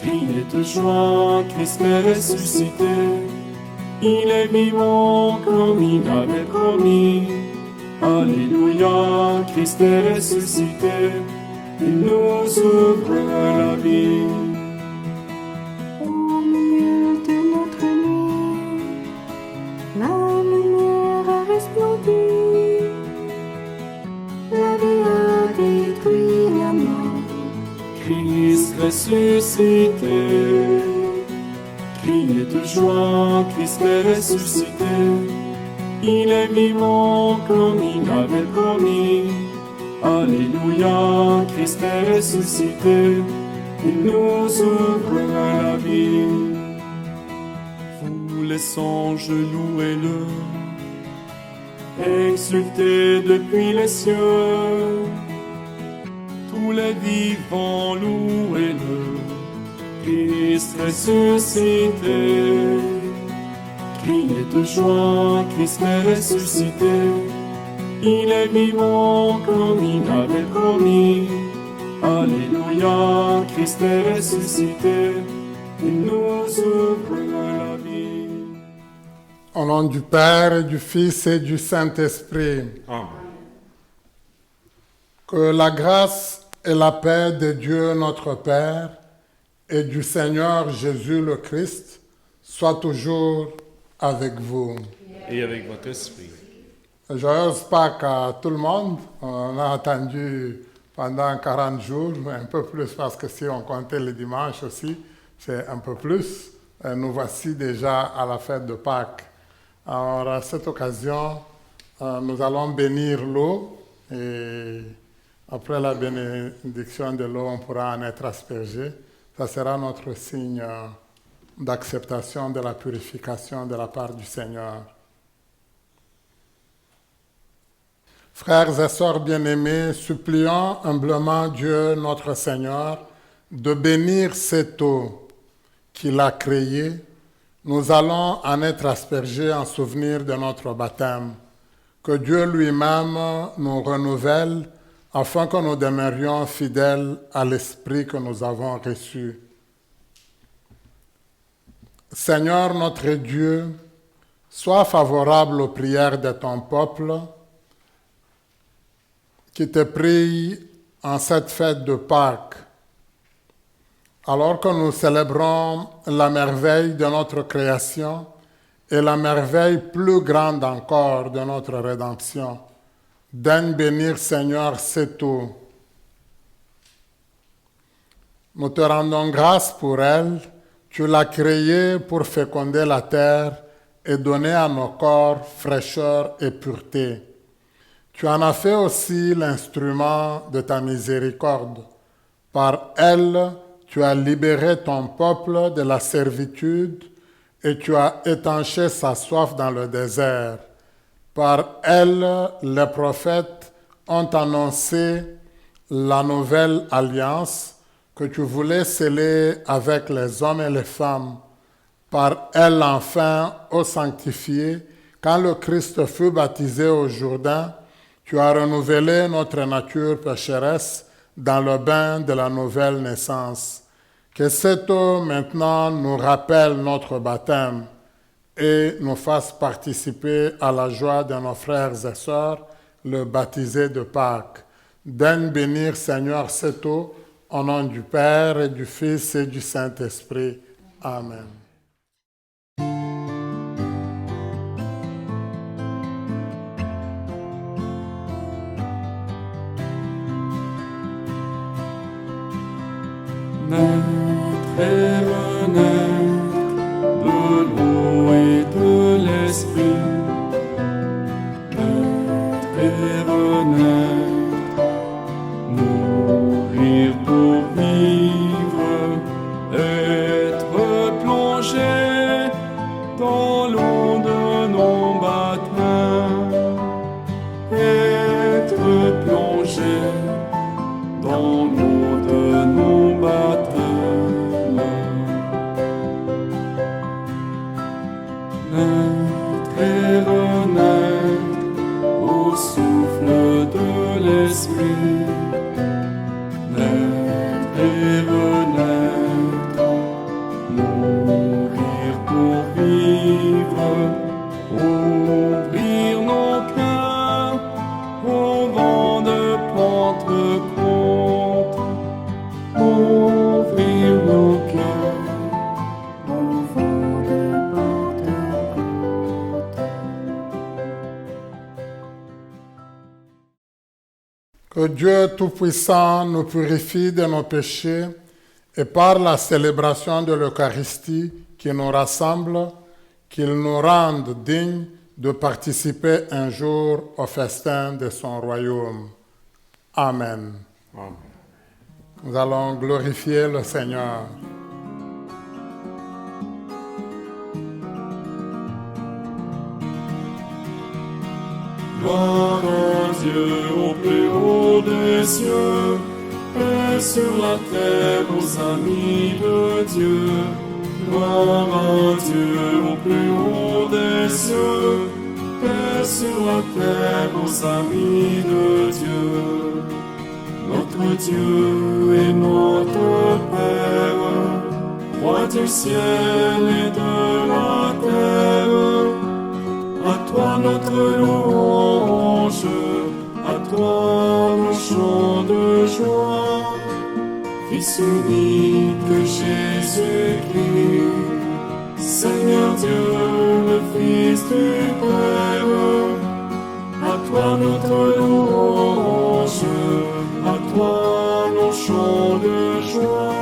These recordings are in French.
Criez de joie, Christ est ressuscité. Il est vivant comme il avait promis. Alléluia, Christ est ressuscité. Il nous ouvre la vie. Au milieu de notre nuit, la lumière a resplendi. La vie a détruit la mort. Christ ressuscité. Criez de joie, Christ est ressuscité. Il est vivant comme il avait promis. Alléluia, Christ est ressuscité. Il nous ouvre la vie. Vous les songes, louez-le. Exultez depuis les cieux. Tous les vivants, louez-le. Christ ressuscité. Criez de joie, Christ est ressuscité. Il est vivant comme il avait promis. Alléluia, Christ est ressuscité. Il nous ouvre la vie. Au nom du Père, et du Fils et du Saint-Esprit. Amen. Que la grâce et la paix de Dieu notre Père et du Seigneur Jésus le Christ soient toujours avec vous. Et avec votre esprit. Joyeuse Pâques à tout le monde. On a attendu pendant 40 jours, un peu plus parce que si on comptait les dimanches aussi, c'est un peu plus. Et nous voici déjà à la fête de Pâques. Alors à cette occasion, nous allons bénir l'eau et après la bénédiction de l'eau, on pourra en être aspergé. Ça sera notre signe d'acceptation de la purification de la part du Seigneur. Frères et sœurs bien-aimés, supplions humblement Dieu notre Seigneur de bénir cette eau qu'il a créée. Nous allons en être aspergés en souvenir de notre baptême. Que Dieu lui-même nous renouvelle afin que nous demeurions fidèles à l'esprit que nous avons reçu. Seigneur notre Dieu, sois favorable aux prières de ton peuple qui te prie en cette fête de Pâques, alors que nous célébrons la merveille de notre création et la merveille plus grande encore de notre rédemption. Daigne bénir, Seigneur, cette eau. Nous te rendons grâce pour elle. Tu l'as créée pour féconder la terre et donner à nos corps fraîcheur et pureté. Tu en as fait aussi l'instrument de ta miséricorde. Par elle, tu as libéré ton peuple de la servitude et tu as étanché sa soif dans le désert. Par elle, les prophètes ont annoncé la nouvelle alliance que tu voulais sceller avec les hommes et les femmes. Par elle, enfin, ô sanctifié, quand le Christ fut baptisé au Jourdain, tu as renouvelé notre nature pécheresse dans le bain de la nouvelle naissance. Que cette eau maintenant nous rappelle notre baptême et nous fasse participer à la joie de nos frères et sœurs, le baptisé de Pâques. Daigne bénir, Seigneur, cette eau, au nom du Père et du Fils et du Saint-Esprit. Amen. Naître et renaître de l'eau et de l'esprit. Naître et renaître, mourir pour vivre, être plongé dans l'eau de nos baptêmes, être plongé dans l'eau de nos baptêmes. Que Dieu Tout-Puissant nous purifie de nos péchés et par la célébration de l'Eucharistie qui nous rassemble, qu'il nous rende dignes de participer un jour au festin de son royaume. Amen. Amen. Nous allons glorifier le Seigneur. Gloire à Dieu au plus haut des cieux, et sur la terre aux amis de Dieu. Gloire à Dieu au plus haut des cieux, et sur la terre aux amis de Dieu. Notre Dieu est notre Père, Roi du ciel et de la terre. À toi notre louange, à toi nos chants de joie. Fils unique Jésus-Christ, Seigneur Dieu, le Fils du Père. À toi notre louange, à toi nos chants de joie.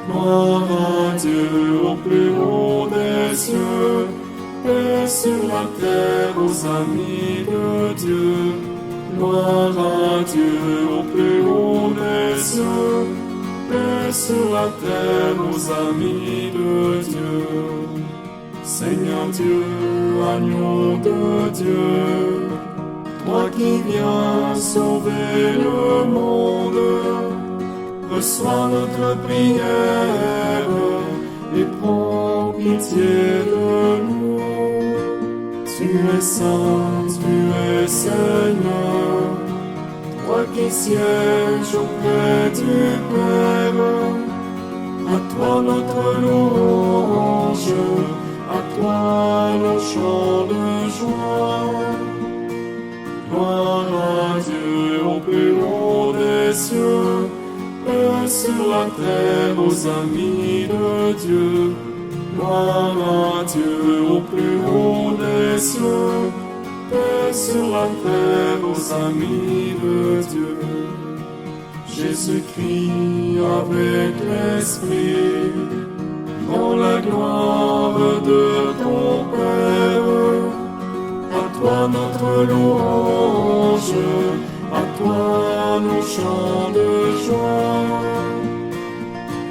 Gloire à Dieu au plus haut des cieux, et sur la terre aux amis de Dieu. Gloire à Dieu au plus haut des cieux, et sur la terre aux amis de Dieu. Seigneur Dieu, agneau de Dieu, toi qui viens sauver le monde, reçois notre prière et prends pitié de nous. Tu es saint, tu es Seigneur, toi qui sièges auprès du Père. À toi notre louange, à toi nos chants de joie. Gloire à Dieu au plus haut des cieux, et sur la terre aux amis de Dieu. Gloire à Dieu au plus haut des cieux, et sur la terre aux amis de Dieu. Jésus-Christ avec l'Esprit, dans la gloire de ton Père. À toi notre louange, à toi nos chants de joie.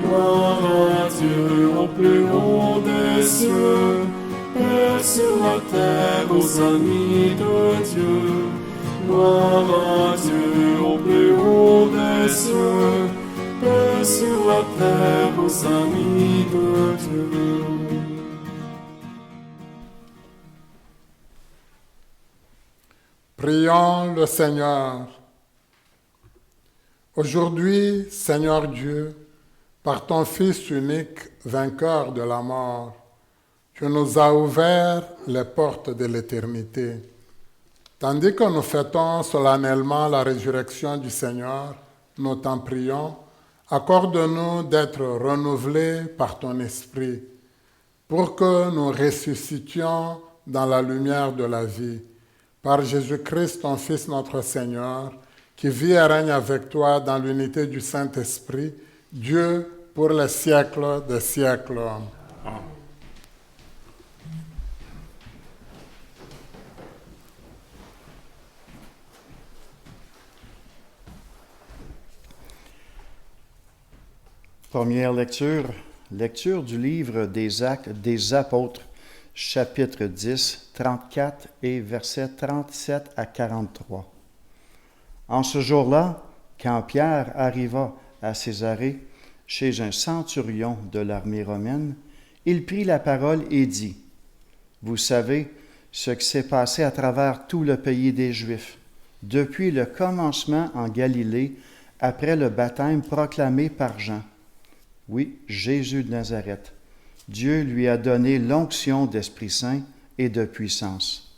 Gloire à Dieu au plus haut des cieux, et sur la terre aux amis de Dieu. Gloire à Dieu au plus haut des cieux, et sur la terre aux amis de Dieu. Prions le Seigneur. Aujourd'hui, Seigneur Dieu, par ton Fils unique, vainqueur de la mort, tu nous as ouvert les portes de l'éternité. Tandis que nous fêtons solennellement la résurrection du Seigneur, nous t'en prions, accorde-nous d'être renouvelés par ton Esprit, pour que nous ressuscitions dans la lumière de la vie. Par Jésus-Christ, ton Fils notre Seigneur, qui vit et règne avec toi dans l'unité du Saint-Esprit, Dieu pour les siècles des siècles. Amen. Première lecture, lecture du livre des Actes des Apôtres, chapitre 10, 34 et versets 37 à 43. En ce jour-là, quand Pierre arriva à Césarée, chez un centurion de l'armée romaine, il prit la parole et dit, « Vous savez ce qui s'est passé à travers tout le pays des Juifs, depuis le commencement en Galilée, après le baptême proclamé par Jean. Oui, Jésus de Nazareth. Dieu lui a donné l'onction d'Esprit Saint et de puissance.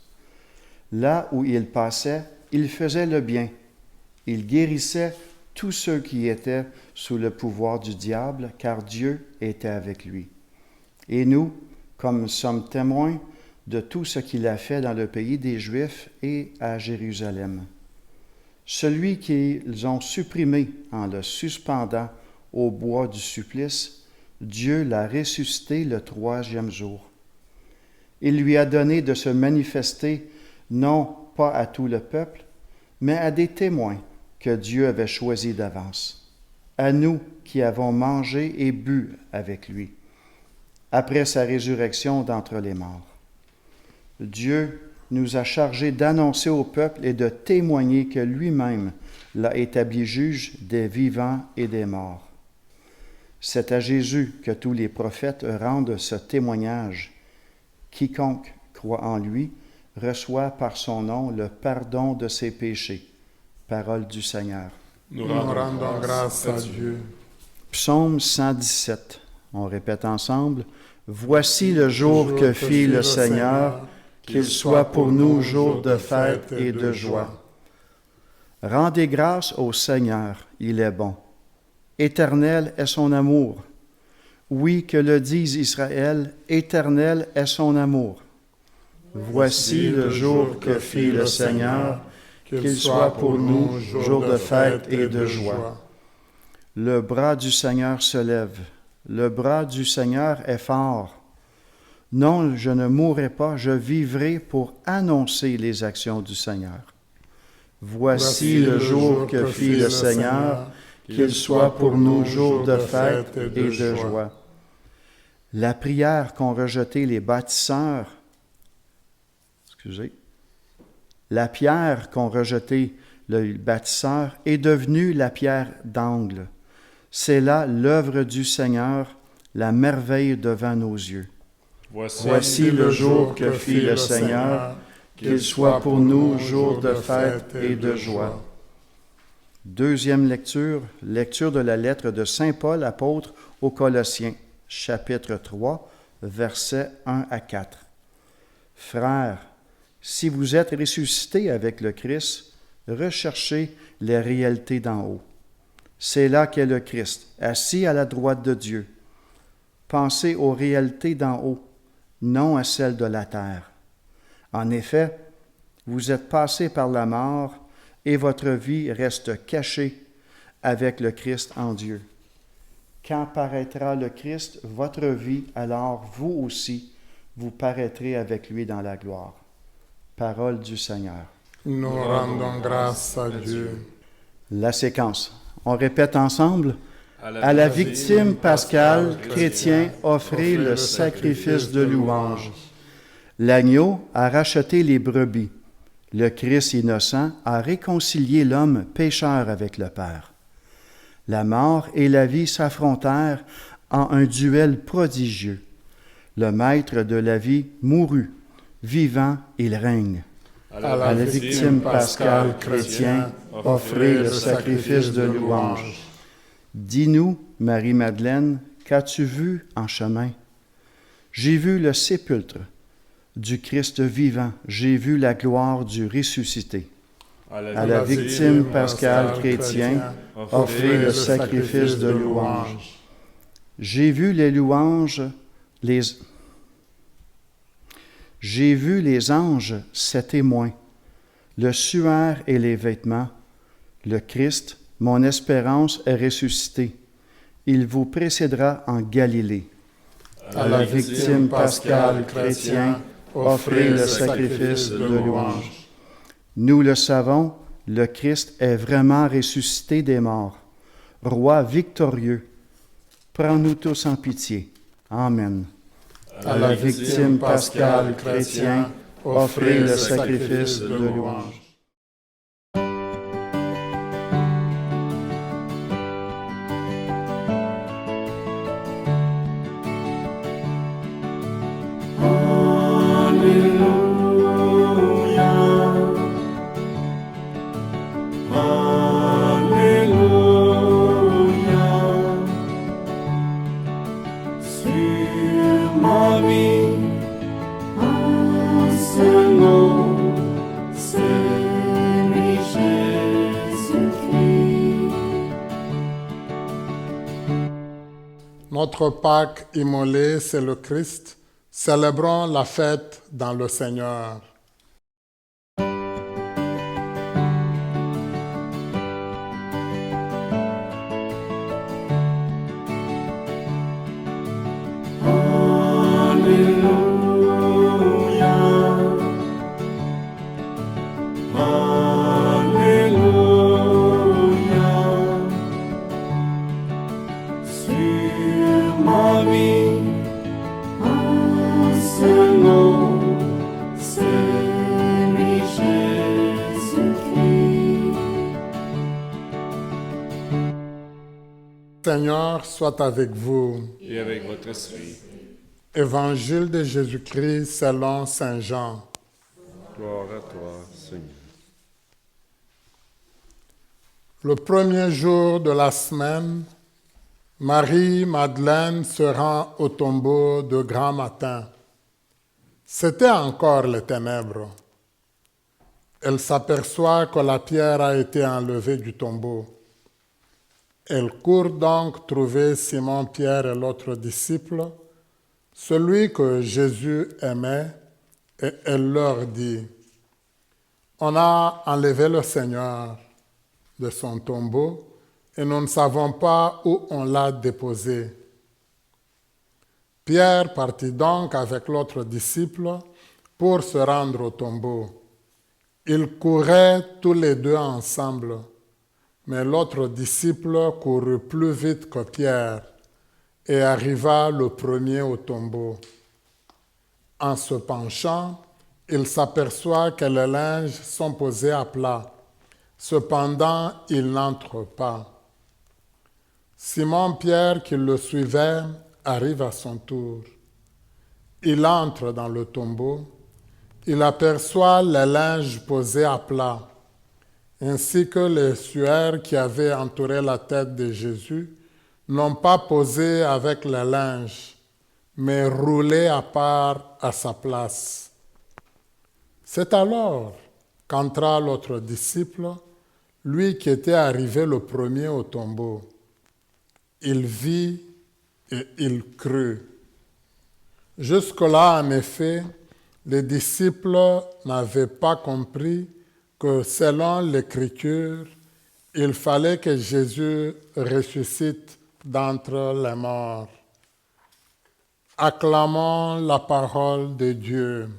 Là où il passait, il faisait le bien. Il guérissait tous ceux qui étaient sous le pouvoir du diable, car Dieu était avec lui. Et nous, comme sommes témoins de tout ce qu'il a fait dans le pays des Juifs et à Jérusalem. celui qu'ils ont supprimé en le suspendant au bois du supplice, Dieu l'a ressuscité le 3e jour. Il lui a donné de se manifester non pas à tout le peuple, mais à des témoins que Dieu avait choisis d'avance, à nous qui avons mangé et bu avec lui, après sa résurrection d'entre les morts. Dieu nous a chargés d'annoncer au peuple et de témoigner que lui-même l'a établi juge des vivants et des morts. C'est à Jésus que tous les prophètes rendent ce témoignage. Quiconque croit en lui reçoit par son nom le pardon de ses péchés. Parole du Seigneur. Nous rendons grâce à Dieu. Psaume 117. On répète ensemble. Voici le jour que fit le Seigneur, qu'il soit pour nous jour de fête et de joie. Rendez grâce au Seigneur, il est bon. Éternel est son amour. Oui, que le dise Israël, éternel est son amour. Voici le jour que fit le Seigneur, qu'il soit pour nous jour de fête et de joie. Le bras du Seigneur se lève, le bras du Seigneur est fort. Non, je ne mourrai pas, je vivrai pour annoncer les actions du Seigneur. Voici le jour que fit le Seigneur, qu'il soit pour nous jour de fête et de joie. La prière qu'ont rejetée les bâtisseurs, la pierre qu'ont rejetée le bâtisseur est devenue la pierre d'angle. C'est là l'œuvre du Seigneur, la merveille devant nos yeux. Voici le jour que fit le Seigneur, qu'il soit pour nous jour de fête et de joie. Deuxième lecture, lecture de la lettre de Saint Paul, apôtre aux Colossiens, chapitre 3, versets 1 à 4. Frères, si vous êtes ressuscités avec le Christ, recherchez les réalités d'en haut. C'est là qu'est le Christ, assis à la droite de Dieu. Pensez aux réalités d'en haut, non à celles de la terre. En effet, vous êtes passés par la mort et votre vie reste cachée avec le Christ en Dieu. Quand paraîtra le Christ, votre vie, alors vous aussi, vous paraîtrez avec lui dans la gloire. Parole du Seigneur. Nous rendons grâce à Dieu. La séquence. On répète ensemble. À la victime pascale, chrétien, offrez le sacrifice de louange. L'agneau a racheté les brebis. Le Christ innocent a réconcilié l'homme pécheur avec le Père. La mort et la vie s'affrontèrent en un duel prodigieux. Le maître de la vie mourut. Vivant, il règne. À la victime pascale, chrétien, offrez le sacrifice de louange. Dis-nous, Marie-Madeleine, qu'as-tu vu en chemin? J'ai vu le sépulcre du Christ vivant, j'ai vu la gloire du ressuscité. À la victime pascale chrétien, offrez le sacrifice de louange. J'ai vu les louanges, J'ai vu les anges, ses témoins, le suaire et les vêtements. Le Christ, mon espérance, est ressuscité. Il vous précédera en Galilée. À la victime pascale chrétien, offrez le sacrifice de louange. Nous le savons, le Christ est vraiment ressuscité des morts. Roi victorieux, prends-nous tous en pitié. Amen. À la victime pascale chrétien, offrez le sacrifice de louange. Notre Pâque immolée, c'est le Christ. Célébrons la fête dans le Seigneur. Seigneur soit avec vous. Et avec votre esprit. Évangile de Jésus-Christ selon Saint Jean. Gloire à toi, Seigneur. Le premier jour de la semaine, Marie-Madeleine se rend au tombeau de grand matin. C'était encore les ténèbres. Elle s'aperçoit que la pierre a été enlevée du tombeau. Elle court donc trouver Simon-Pierre et l'autre disciple, celui que Jésus aimait, et elle leur dit, « On a enlevé le Seigneur de son tombeau et nous ne savons pas où on l'a déposé. » Pierre partit donc avec l'autre disciple pour se rendre au tombeau. Ils couraient tous les deux ensemble, mais l'autre disciple courut plus vite que Pierre et arriva le premier au tombeau. En se penchant, il s'aperçoit que les linges sont posés à plat. Cependant, il n'entre pas. Simon-Pierre, qui le suivait, arrive à son tour. Il entre dans le tombeau. Il aperçoit les linges posés à plat, ainsi que les suaires qui avaient entouré la tête de Jésus, non pas posés avec les linges, mais roulés à part à sa place. C'est alors qu'entra l'autre disciple, lui qui était arrivé le premier au tombeau. Il vit et il crut. Jusque-là, en effet, les disciples n'avaient pas compris que selon l'Écriture, il fallait que Jésus ressuscite d'entre les morts. Acclamons la parole de Dieu.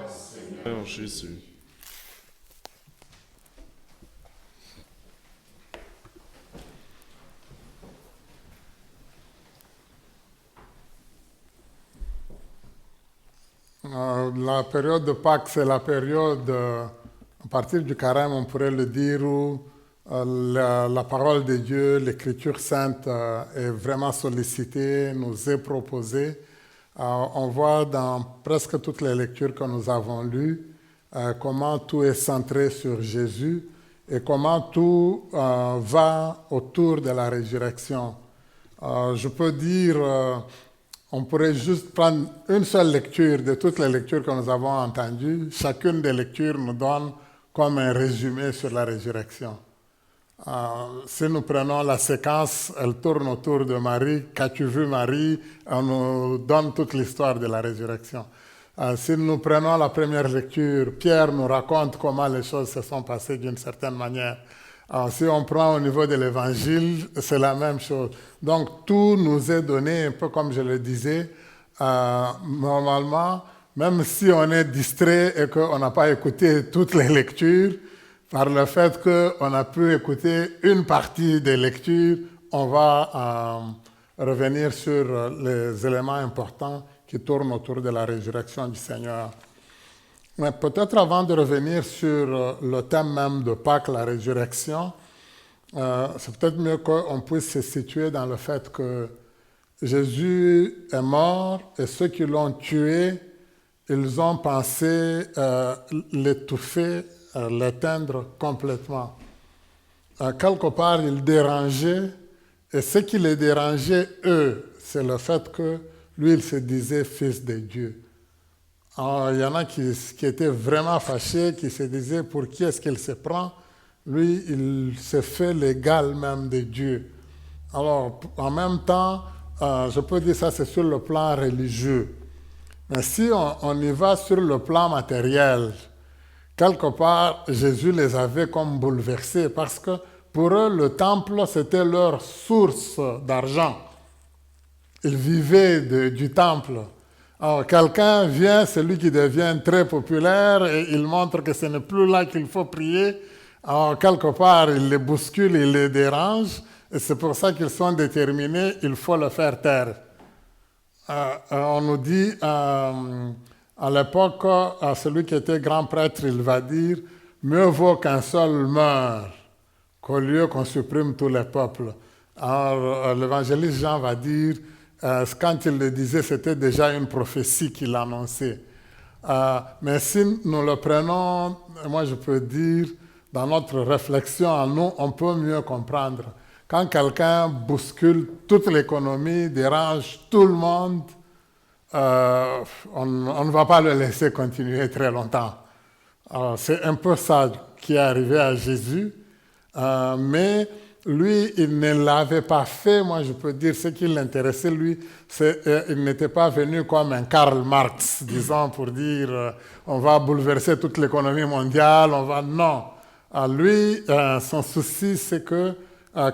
Seigneur Jésus. La période de Pâques, c'est la période, à partir du carême, on pourrait le dire, où la parole de Dieu, l'Écriture sainte est vraiment sollicitée, nous est proposée. On voit dans presque toutes les lectures que nous avons lues comment tout est centré sur Jésus et comment tout va autour de la résurrection. Je peux dire... on pourrait juste prendre une seule lecture de toutes les lectures que nous avons entendues. Chacune des lectures nous donne comme un résumé sur la résurrection. Si nous prenons la séquence, elle tourne autour de Marie. Qu'as-tu vu, Marie? On nous donne toute l'histoire de la résurrection. Si nous prenons la première lecture, Pierre nous raconte comment les choses se sont passées d'une certaine manière. Si on prend au niveau de l'Évangile, c'est la même chose. Donc, tout nous est donné, un peu comme je le disais, normalement, même si on est distrait et qu'on n'a pas écouté toutes les lectures, par le fait qu'on a pu écouter une partie des lectures, on va revenir sur les éléments importants qui tournent autour de la résurrection du Seigneur. Mais peut-être avant de revenir sur le thème même de Pâques, la résurrection, c'est peut-être mieux qu'on puisse se situer dans le fait que Jésus est mort et ceux qui l'ont tué, ils ont pensé l'étouffer, l'éteindre complètement. Quelque part, il dérangeait, et ce qui les dérangeait, eux, c'est le fait que lui, il se disait fils de Dieu. Alors, il y en a qui étaient vraiment fâchés, qui se disaient pour qui est-ce qu'il se prend. Lui, il se fait l'égal même de Dieu. Alors, en même temps, je peux dire ça, c'est sur le plan religieux. Mais si on y va sur le plan matériel, quelque part, Jésus les avait comme bouleversés parce que pour eux, le temple, c'était leur source d'argent. Ils vivaient du temple. Alors, quelqu'un vient, celui qui devient très populaire, et il montre que ce n'est plus là qu'il faut prier. Alors, quelque part, il les bouscule, il les dérange, et c'est pour ça qu'ils sont déterminés, il faut le faire taire. On nous dit, à l'époque, celui qui était grand prêtre, il va dire, mieux vaut qu'un seul meure qu'au lieu qu'on supprime tous les peuples. Alors, l'évangéliste Jean va dire, quand il le disait, c'était déjà une prophétie qu'il annonçait. Mais si nous le prenons, moi je peux dire, dans notre réflexion à nous, on peut mieux comprendre. Quand quelqu'un bouscule toute l'économie, dérange tout le monde, on ne va pas le laisser continuer très longtemps. Alors, c'est un peu ça qui est arrivé à Jésus, mais lui, il ne l'avait pas fait. Moi, je peux dire, ce qui l'intéressait, lui, il n'était pas venu comme un Karl Marx, disons, pour dire on va bouleverser toute l'économie mondiale, Non. Lui, son souci, c'est que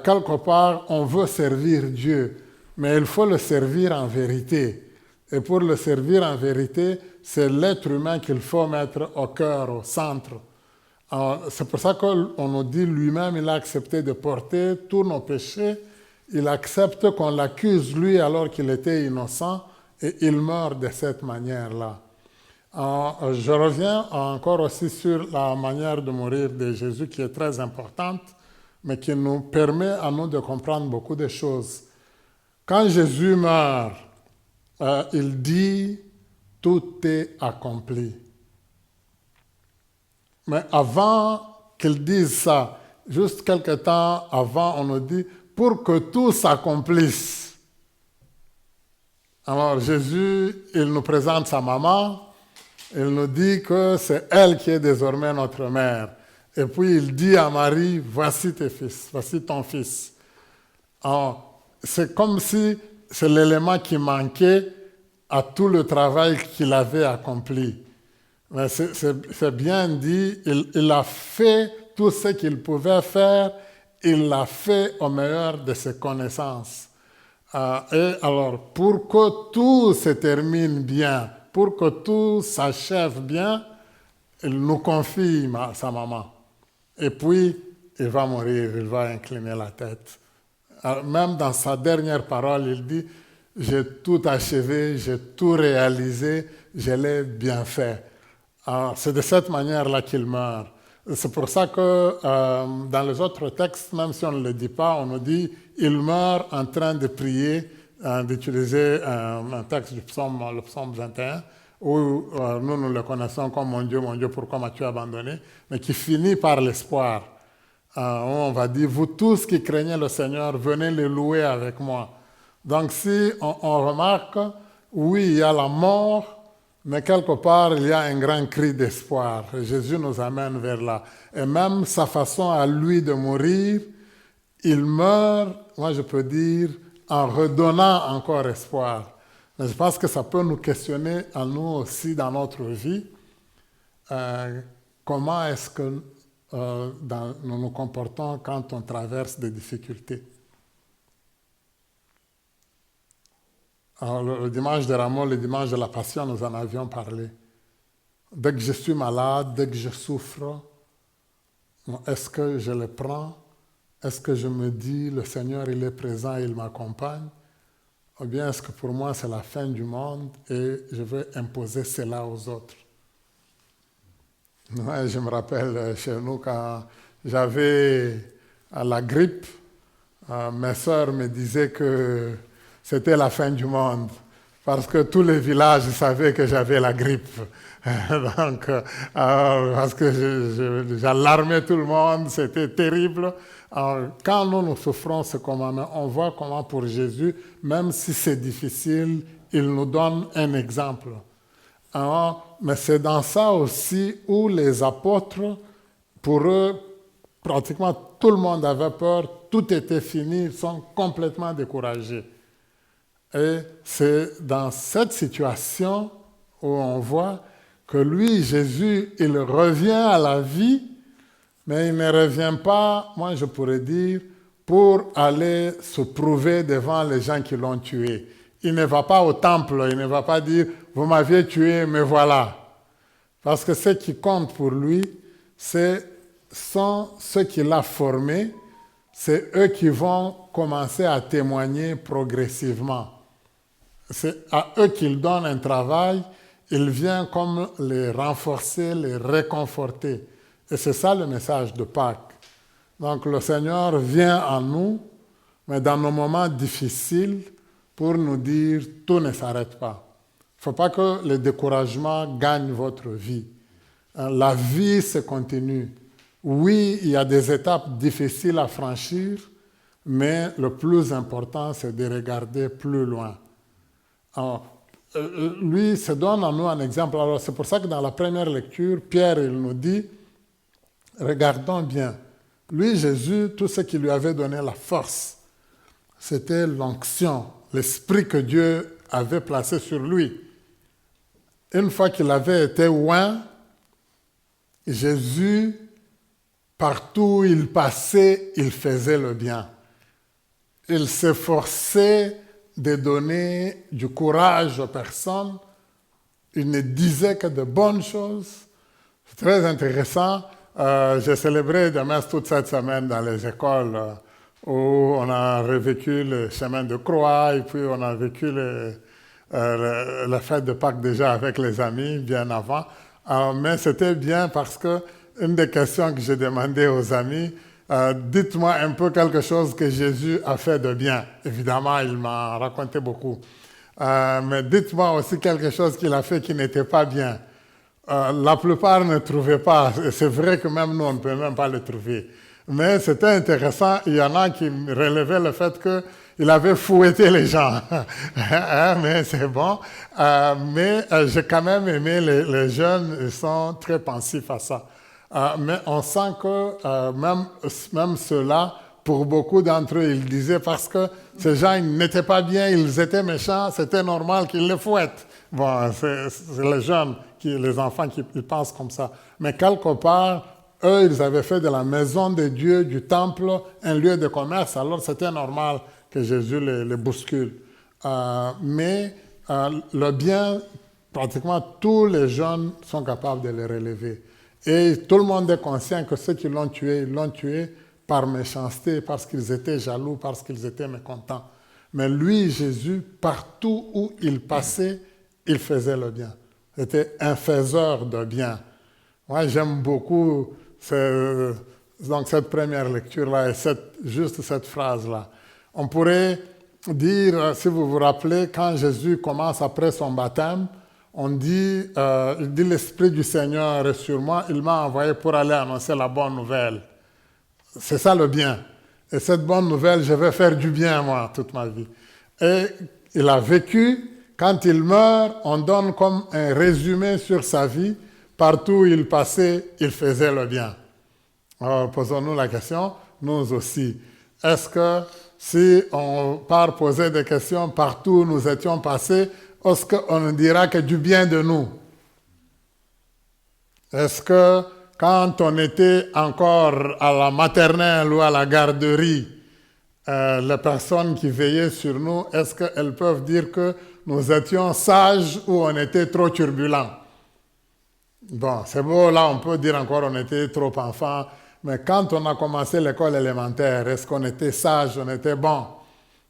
quelque part, on veut servir Dieu, mais il faut le servir en vérité. Et pour le servir en vérité, c'est l'être humain qu'il faut mettre au cœur, au centre. C'est pour ça qu'on nous dit lui-même, il a accepté de porter tous nos péchés. Il accepte qu'on l'accuse, lui, alors qu'il était innocent, et il meurt de cette manière-là. Je reviens encore aussi sur la manière de mourir de Jésus, qui est très importante, mais qui nous permet à nous de comprendre beaucoup de choses. Quand Jésus meurt, il dit « tout est accompli ». Mais avant qu'il dise ça, juste quelque temps avant, on nous dit « pour que tout s'accomplisse ». Alors Jésus, il nous présente sa maman, il nous dit que c'est elle qui est désormais notre mère. Et puis il dit à Marie, voici tes fils, voici ton fils. Alors, c'est comme si c'est l'élément qui manquait à tout le travail qu'il avait accompli. Mais c'est bien dit, il a fait tout ce qu'il pouvait faire, il l'a fait au meilleur de ses connaissances. Et alors, pour que tout se termine bien, pour que tout s'achève bien, il nous confie sa maman. Et puis, il va mourir, il va incliner la tête. Alors, même dans sa dernière parole, il dit, j'ai tout achevé, j'ai tout réalisé, je l'ai bien fait. Alors, c'est de cette manière-là qu'il meurt. C'est pour ça que dans les autres textes, même si on ne le dit pas, on nous dit il meurt en train de prier, d'utiliser un texte du psaume, le psaume 21, où nous le connaissons comme mon Dieu, pourquoi m'as-tu abandonné, mais qui finit par l'espoir. On va dire, vous tous qui craignez le Seigneur, venez le louer avec moi. Donc si on remarque, oui, il y a la mort, mais quelque part, il y a un grand cri d'espoir. Jésus nous amène vers là. Et même sa façon à lui de mourir, il meurt, moi je peux dire, en redonnant encore espoir. Mais je pense que ça peut nous questionner à nous aussi dans notre vie. Comment est-ce que nous nous comportons quand on traverse des difficultés? Alors, le dimanche de Rameau, le dimanche de la Passion, nous en avions parlé. Dès que je suis malade, dès que je souffre, est-ce que je le prends? Est-ce que je me dis, le Seigneur, il est présent, il m'accompagne? Ou bien est-ce que pour moi, c'est la fin du monde et je vais imposer cela aux autres? Ouais, je me rappelle chez nous, quand j'avais la grippe, mes sœurs me disaient que c'était la fin du monde, parce que tous les villages savaient que j'avais la grippe. Donc, parce que j'alarmais tout le monde, c'était terrible. Alors, quand nous souffrons ce commandement, on voit comment pour Jésus, même si c'est difficile, il nous donne un exemple. Alors, mais c'est dans ça aussi où les apôtres, pour eux, pratiquement tout le monde avait peur, tout était fini, ils sont complètement découragés. Et c'est dans cette situation où on voit que lui, Jésus, il revient à la vie, mais il ne revient pas, moi je pourrais dire, pour aller se prouver devant les gens qui l'ont tué. Il ne va pas au temple, il ne va pas dire « vous m'aviez tué, me voilà ». Parce que ce qui compte pour lui, sont ceux qu'il a formés, c'est eux qui vont commencer à témoigner progressivement. C'est à eux qu'il donne un travail, il vient comme les renforcer, les réconforter. Et c'est ça le message de Pâques. Donc le Seigneur vient à nous mais dans nos moments difficiles, pour nous dire tout ne s'arrête pas. Il ne faut pas que le découragement gagne votre vie. La vie se continue. Oui, il y a des étapes difficiles à franchir, mais le plus important, c'est de regarder plus loin. Alors, lui se donne à nous un exemple. Alors, c'est pour ça que dans la première lecture, Pierre il nous dit, regardons bien. Lui, Jésus, tout ce qui lui avait donné la force, c'était l'onction, l'esprit que Dieu avait placé sur lui. Une fois qu'il avait été oint, Jésus, partout où il passait, il faisait le bien. Il s'efforçait de donner du courage aux personnes. Il ne disait que de bonnes choses. C'est très intéressant. J'ai célébré des messes toute cette semaine dans les écoles où on a revécu le chemin de croix et puis on a vécu la fête de Pâques déjà avec les amis bien avant. Mais c'était bien parce que une des questions que j'ai demandé aux amis, dites-moi un peu quelque chose que Jésus a fait de bien. Évidemment, il m'a raconté beaucoup. Mais dites-moi aussi quelque chose qu'il a fait qui n'était pas bien. La plupart ne trouvaient pas. C'est vrai que même nous, on ne peut même pas le trouver. Mais c'était intéressant. Il y en a qui relevaient le fait qu'il avait fouetté les gens. Mais c'est bon. Mais j'ai quand même aimé les jeunes. Ils sont très pensifs à ça. Mais on sent que même ceux-là, pour beaucoup d'entre eux, ils disaient parce que ces gens ils n'étaient pas bien, ils étaient méchants, c'était normal qu'ils les fouettent. Bon, c'est les jeunes, les enfants qui ils pensent comme ça. Mais quelque part, eux, ils avaient fait de la maison de Dieu, du temple, un lieu de commerce. Alors c'était normal que Jésus les bouscule. Mais le bien, pratiquement tous les jeunes sont capables de le relever. Et tout le monde est conscient que ceux qui l'ont tué, ils l'ont tué par méchanceté, parce qu'ils étaient jaloux, parce qu'ils étaient mécontents. Mais lui, Jésus, partout où il passait, il faisait le bien. C'était un faiseur de bien. Moi, j'aime beaucoup donc cette première lecture-là et juste cette phrase-là. On pourrait dire, si vous vous rappelez, quand Jésus commence après son baptême, on dit, il dit, l'Esprit du Seigneur est sur moi, il m'a envoyé pour aller annoncer la bonne nouvelle. C'est ça le bien. Et cette bonne nouvelle, je vais faire du bien, moi, toute ma vie. Et il a vécu, quand il meurt, on donne comme un résumé sur sa vie. Partout où il passait, il faisait le bien. Alors, posons-nous la question, nous aussi. Est-ce que si on part poser des questions partout où nous étions passés, est-ce qu'on ne dira que du bien de nous? Est-ce que quand on était encore à la maternelle ou à la garderie, les personnes qui veillaient sur nous, est-ce qu'elles peuvent dire que nous étions sages ou on était trop turbulents? Bon, c'est beau, là on peut dire encore on était trop enfants, mais quand on a commencé l'école élémentaire, est-ce qu'on était sage, on était bon?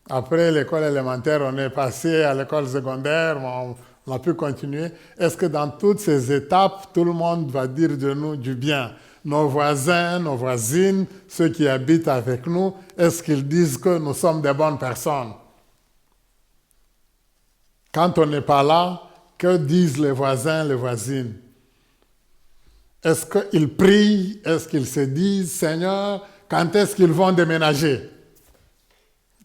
Après l'école élémentaire, on est passé à l'école secondaire, on a pu continuer. Est-ce que dans toutes ces étapes, tout le monde va dire de nous du bien? Nos voisins, nos voisines, ceux qui habitent avec nous, est-ce qu'ils disent que nous sommes des bonnes personnes? Quand on n'est pas là, que disent les voisins, les voisines? Est-ce qu'ils prient? Est-ce qu'ils se disent, Seigneur, quand est-ce qu'ils vont déménager?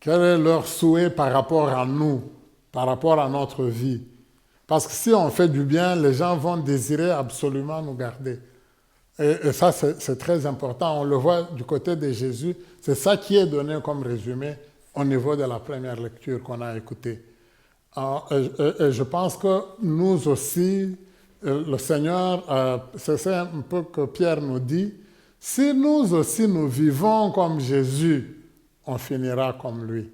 Quel est leur souhait par rapport à nous, par rapport à notre vie? Parce que si on fait du bien, les gens vont désirer absolument nous garder. Et ça, c'est très important. On le voit du côté de Jésus. C'est ça qui est donné comme résumé au niveau de la première lecture qu'on a écoutée. Et je pense que nous aussi, le Seigneur, c'est ça un peu que Pierre nous dit, si nous aussi nous vivons comme Jésus, on finira comme lui.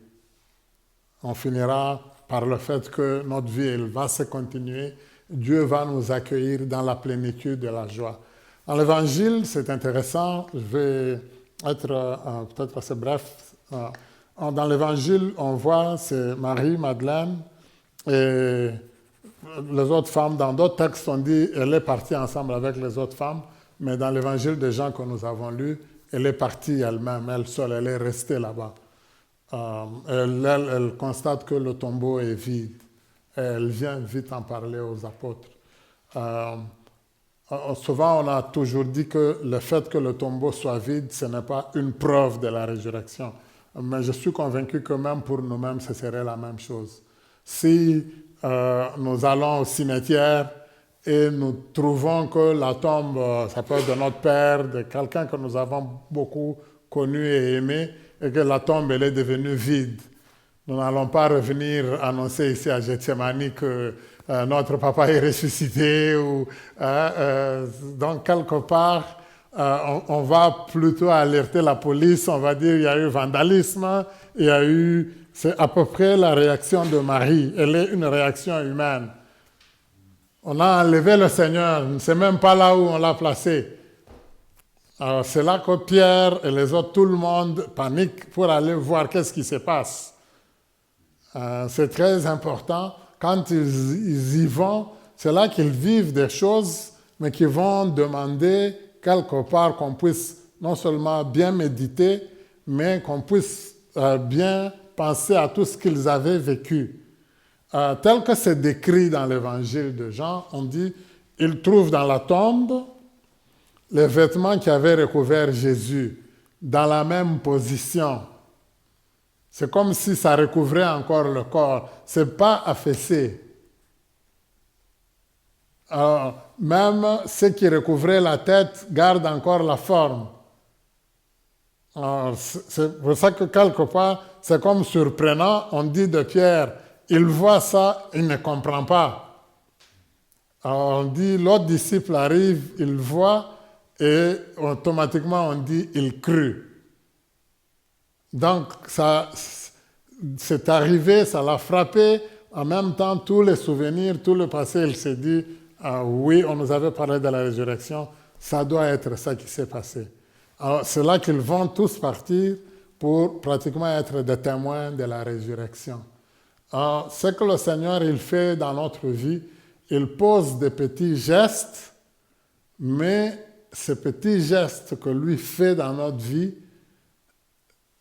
On finira par le fait que notre vie elle va se continuer. Dieu va nous accueillir dans la plénitude de la joie. Dans l'Évangile, c'est intéressant, je vais être peut-être assez bref. Dans l'Évangile, on voit, c'est Marie, Madeleine, et les autres femmes. Dans d'autres textes, on dit elle est partie ensemble avec les autres femmes, mais dans l'Évangile de Jean que nous avons lu, elle est partie elle-même, elle seule, elle est restée là-bas. Elle constate que le tombeau est vide. Elle vient vite en parler aux apôtres. Souvent, on a toujours dit que le fait que le tombeau soit vide, ce n'est pas une preuve de la résurrection. Mais je suis convaincu que même pour nous-mêmes, ce serait la même chose. Si nous allons au cimetière et nous trouvons que la tombe, ça peut être de notre père, de quelqu'un que nous avons beaucoup connu et aimé, et que la tombe elle est devenue vide, nous n'allons pas revenir annoncer ici à Gethsemane que notre papa est ressuscité. Donc, quelque part, on va plutôt alerter la police, on va dire il y a eu vandalisme, c'est à peu près la réaction de Marie. Elle est une réaction humaine. On a enlevé le Seigneur, on ne sait même pas là où on l'a placé. Alors, c'est là que Pierre et les autres, tout le monde panique pour aller voir qu'est-ce qui se passe. C'est très important. Quand ils y vont, c'est là qu'ils vivent des choses, mais qu'ils vont demander quelque part qu'on puisse non seulement bien méditer, mais qu'on puisse bien penser à tout ce qu'ils avaient vécu. Tel que c'est décrit dans l'évangile de Jean, on dit, ils trouvent dans la tombe les vêtements qui avaient recouvert Jésus, dans la même position. C'est comme si ça recouvrait encore le corps. Ce n'est pas affaissé. Même ceux qui recouvraient la tête gardent encore la forme. C'est pour ça que quelque part, c'est comme surprenant. On dit de Pierre, il voit ça, il ne comprend pas. Alors on dit, l'autre disciple arrive, il voit, et automatiquement on dit, il crut. Donc, ça, c'est arrivé, ça l'a frappé. En même temps, tous les souvenirs, tout le passé, il s'est dit, oui, on nous avait parlé de la résurrection, ça doit être ça qui s'est passé. Alors, c'est là qu'ils vont tous partir pour pratiquement être des témoins de la résurrection. Alors, ce que le Seigneur, il fait dans notre vie, il pose des petits gestes, mais ces petits gestes que lui fait dans notre vie,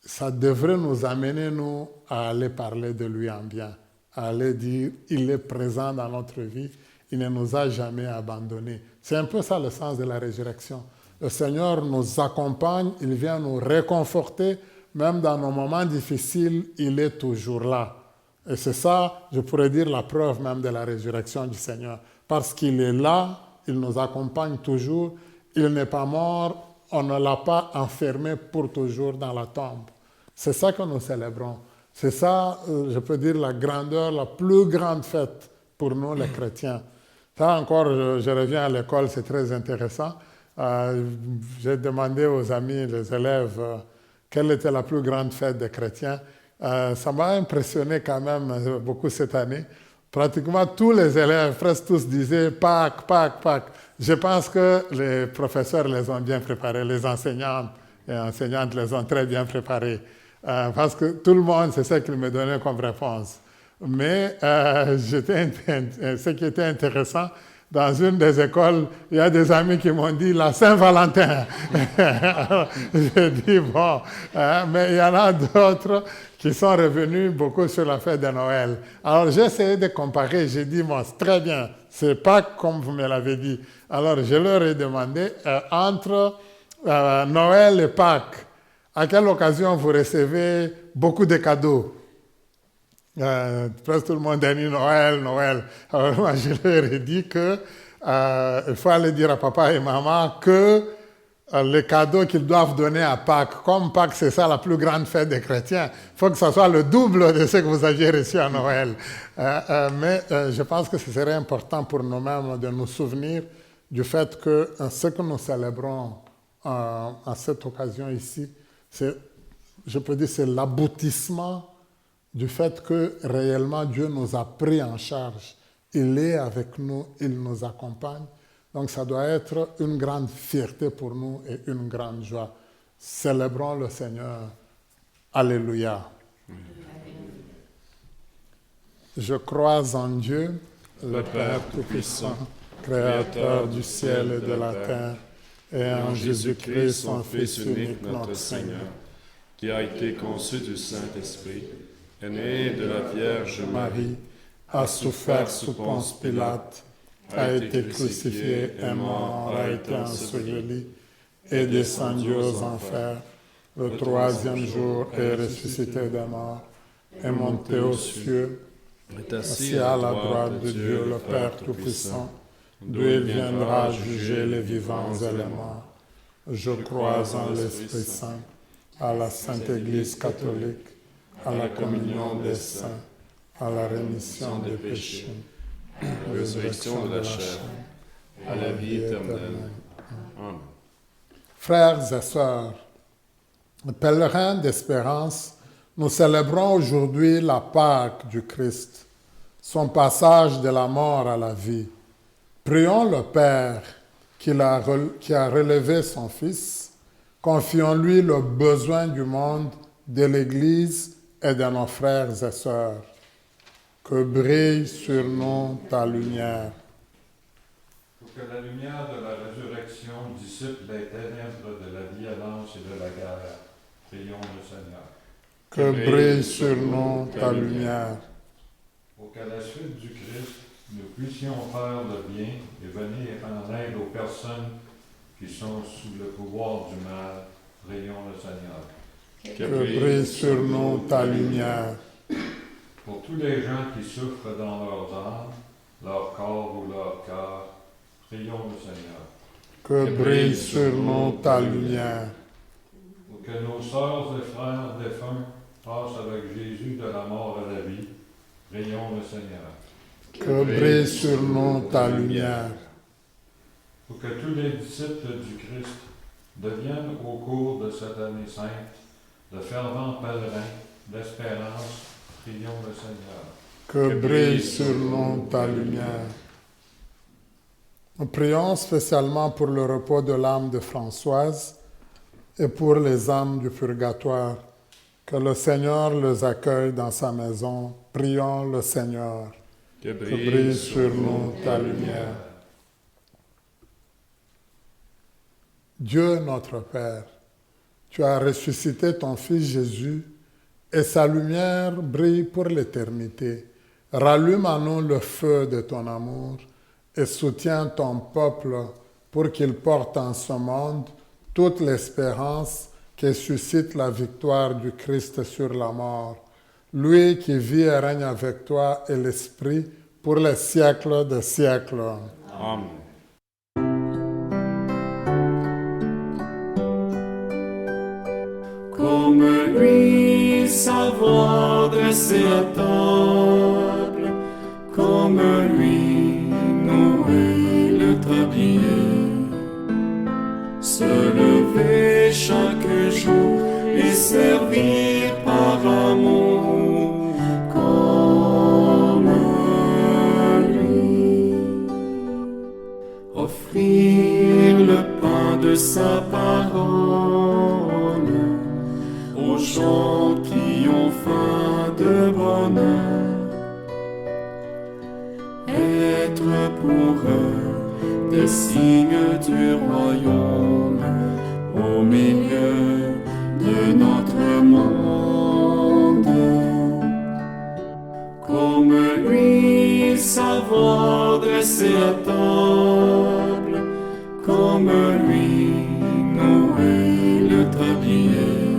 ça devrait nous amener, nous, à aller parler de lui en bien, à aller dire, il est présent dans notre vie, il ne nous a jamais abandonnés. C'est un peu ça le sens de la résurrection. Le Seigneur nous accompagne, il vient nous réconforter, même dans nos moments difficiles, il est toujours là. Et c'est ça, je pourrais dire, la preuve même de la résurrection du Seigneur. Parce qu'il est là, il nous accompagne toujours, il n'est pas mort, on ne l'a pas enfermé pour toujours dans la tombe. C'est ça que nous célébrons. C'est ça, je peux dire, la grandeur, la plus grande fête pour nous, les chrétiens. Ça encore, je reviens à l'école, c'est très intéressant. J'ai demandé aux amis, les élèves, quelle était la plus grande fête des chrétiens. Ça m'a impressionné quand même beaucoup cette année. Pratiquement tous les élèves, presque tous disaient Pâques, Pâques, Pâques. Je pense que les professeurs les ont bien préparés, les enseignantes et enseignantes les ont très bien préparés. Parce que tout le monde, c'est ça qu'ils me donnaient comme réponse. Mais ce qui était intéressant, dans une des écoles, il y a des amis qui m'ont dit la Saint-Valentin. J'ai dit bon, mais il y en a d'autres qui sont revenus beaucoup sur la fête de Noël. Alors j'ai essayé de comparer, j'ai dit bon, c'est très bien, c'est pas comme vous me l'avez dit. Alors je leur ai demandé entre Noël et Pâques, à quelle occasion vous recevez beaucoup de cadeaux? Presque tout le monde a dit Noël, Noël. Alors moi, je leur ai dit qu'il faut aller dire à papa et maman que les cadeaux qu'ils doivent donner à Pâques, comme Pâques, c'est ça la plus grande fête des chrétiens, il faut que ce soit le double de ce que vous aviez reçu à Noël. Mais je pense que ce serait important pour nous-mêmes de nous souvenir du fait que ce que nous célébrons à cette occasion ici, je peux dire, c'est l'aboutissement du fait que réellement Dieu nous a pris en charge. Il est avec nous, il nous accompagne. Donc ça doit être une grande fierté pour nous et une grande joie. Célébrons le Seigneur. Alléluia. Je crois en Dieu, le Père Tout-Puissant, Créateur du ciel et de la terre, et en Jésus-Christ, son Fils unique, notre Seigneur, qui a été conçu du Saint-Esprit, est né de la Vierge Marie, a souffert sous Ponce Pilate, a été crucifié, est mort, a été enseveli, est descendu aux enfers. Le troisième jour est ressuscité des morts, est monté aux cieux, est assis à la droite de Dieu le Père Tout-Puissant, d'où il viendra juger les vivants et les morts. Je crois en l'Esprit Saint, à la Sainte Église catholique, à la communion des saints, à la rémission des péchés, à la résurrection de la chair, à la vie éternelle. Amen. Frères et sœurs, pèlerins d'espérance, nous célébrons aujourd'hui la Pâque du Christ, son passage de la mort à la vie. Prions le Père qui a relevé son Fils, confions-lui le besoin du monde, de l'Église et de nos frères et sœurs. Que brille sur nous ta lumière. Pour que la lumière de la résurrection dissipe les ténèbres de la violence et de la guerre, prions le Seigneur. Que brille sur nous ta lumière. Pour qu'à la suite du Christ, nous puissions faire le bien et venir en aide aux personnes qui sont sous le pouvoir du mal, prions le Seigneur. Que brille sur nous ta lumière. Pour tous les gens qui souffrent dans leurs âmes, leur corps ou leur cœur, prions le Seigneur. Que brille sur nous ta lumière. Pour que nos sœurs et frères défunts passent avec Jésus de la mort à la vie, prions le Seigneur. Que brille sur nous ta lumière. Pour que tous les disciples du Christ deviennent au cours de cette année sainte de fervents pèlerins d'espérance, prions le Seigneur. Que brille sur nous ta lumière. Nous prions spécialement pour le repos de l'âme de Françoise et pour les âmes du purgatoire. Que le Seigneur les accueille dans sa maison. Prions le Seigneur. Que Que brille sur nous ta lumière. Dieu notre Père, tu as ressuscité ton Fils Jésus et sa lumière brille pour l'éternité. Rallume en nous le feu de ton amour et soutiens ton peuple pour qu'il porte en ce monde toute l'espérance qui suscite la victoire du Christ sur la mort. Lui qui vit et règne avec toi et l'Esprit pour les siècles des siècles. Amen. Comme lui, savoir dresser à table, comme lui, nouer le tablier, se lever chaque jour et servir par amour, comme lui, offrir le pain de sa parole aux gens qui ont faim de bonheur, être pour eux des signes du royaume au milieu de notre monde. Comme lui, savoir dresser à table, comme lui, nouer le tablier,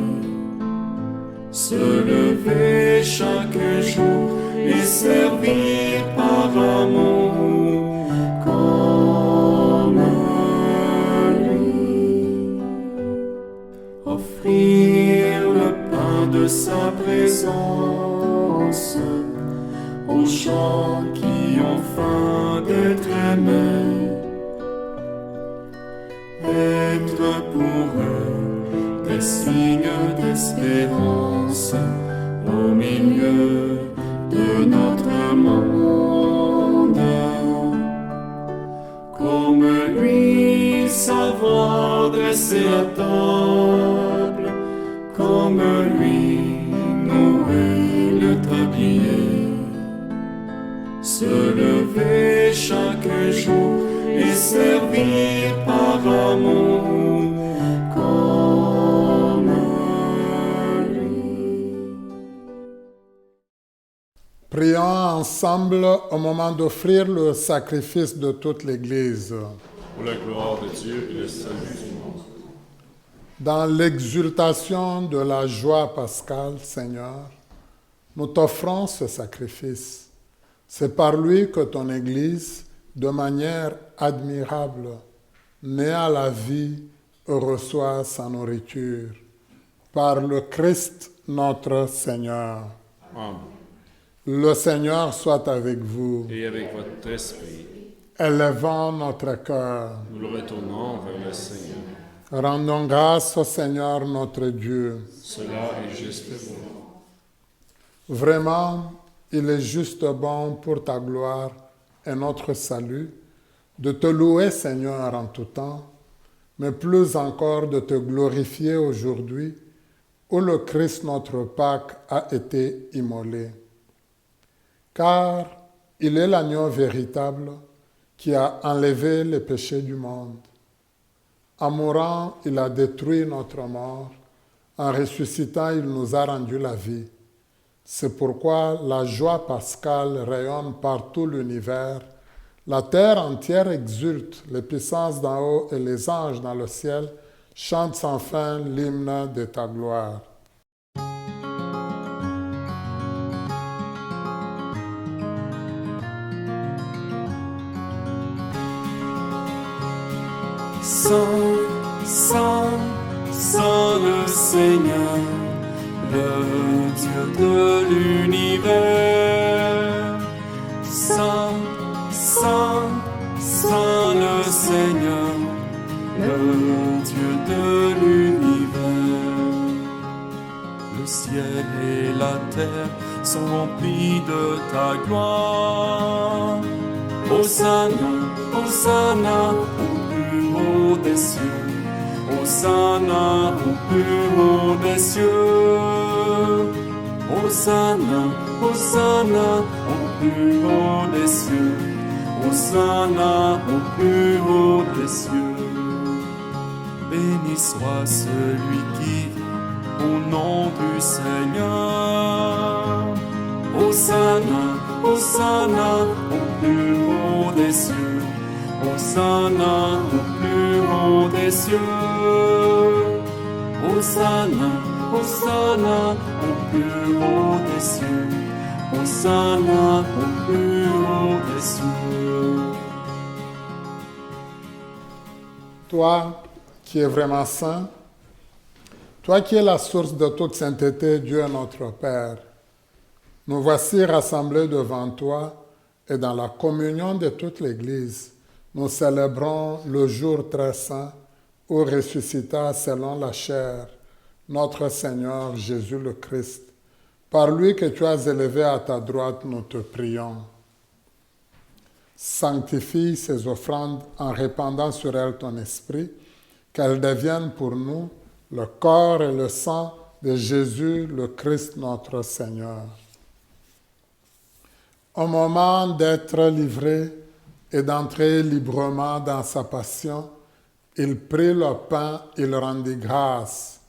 se lever chaque jour et servir par amour, comme lui, offrir le pain de sa présence aux gens qui ont faim d'être aimés, être pour eux des signes d'espérance au milieu de notre monde. Comme lui, savoir dresser à table, comme lui, nouer le tablier, se lever chaque jour et servir par amour, comme ensemble au moment d'offrir le sacrifice de toute l'Église. Pour la gloire de Dieu et le salut du monde. Dans l'exultation de la joie pascale, Seigneur, nous t'offrons ce sacrifice. C'est par lui que ton Église, de manière admirable, née à la vie, reçoit sa nourriture. Par le Christ notre Seigneur. Amen. Le Seigneur soit avec vous. Et avec votre esprit, Élevons notre cœur. nous le retournons vers le Seigneur. Rendons grâce au Seigneur notre Dieu. Cela est juste et bon. Vraiment, il est juste bon pour ta gloire et notre salut de te louer, Seigneur, en tout temps, mais plus encore de te glorifier aujourd'hui où le Christ, notre Pâque, a été immolé. Car il est l'agneau véritable qui a enlevé les péchés du monde. En mourant, il a détruit notre mort. En ressuscitant, il nous a rendu la vie. C'est pourquoi la joie pascale rayonne par tout l'univers. La terre entière exulte, les puissances d'en haut et les anges dans le ciel chantent sans fin l'hymne de ta gloire. Saint, Saint, Saint le Seigneur, le Dieu de l'univers. Saint, Saint, Saint le Seigneur, le Dieu de l'univers. Le ciel et la terre sont remplis de ta gloire. Hosanna, Hosanna, au des cieux, Hosanna au plus haut des cieux, Hosanna, Hosanna au plus haut des cieux, Hosanna au plus haut des cieux. Béni soit celui qui vient au nom du Seigneur. Hosanna, Hosanna au plus haut des cieux. Hosanna au plus haut des cieux. Hosanna, Hosanna au plus haut des cieux. Hosanna au plus haut des cieux. Toi qui es vraiment saint, toi qui es la source de toute sainteté, Dieu notre Père, nous voici rassemblés devant toi et dans la communion de toute l'Église. Nous célébrons le jour très saint où ressuscita selon la chair notre Seigneur Jésus le Christ. Par lui que tu as élevé à ta droite, nous te prions. Sanctifie ces offrandes en répandant sur elles ton esprit, qu'elles deviennent pour nous le corps et le sang de Jésus le Christ notre Seigneur. Au moment d'être livré et d'entrer librement dans sa passion, il prit le pain, il rendit grâce.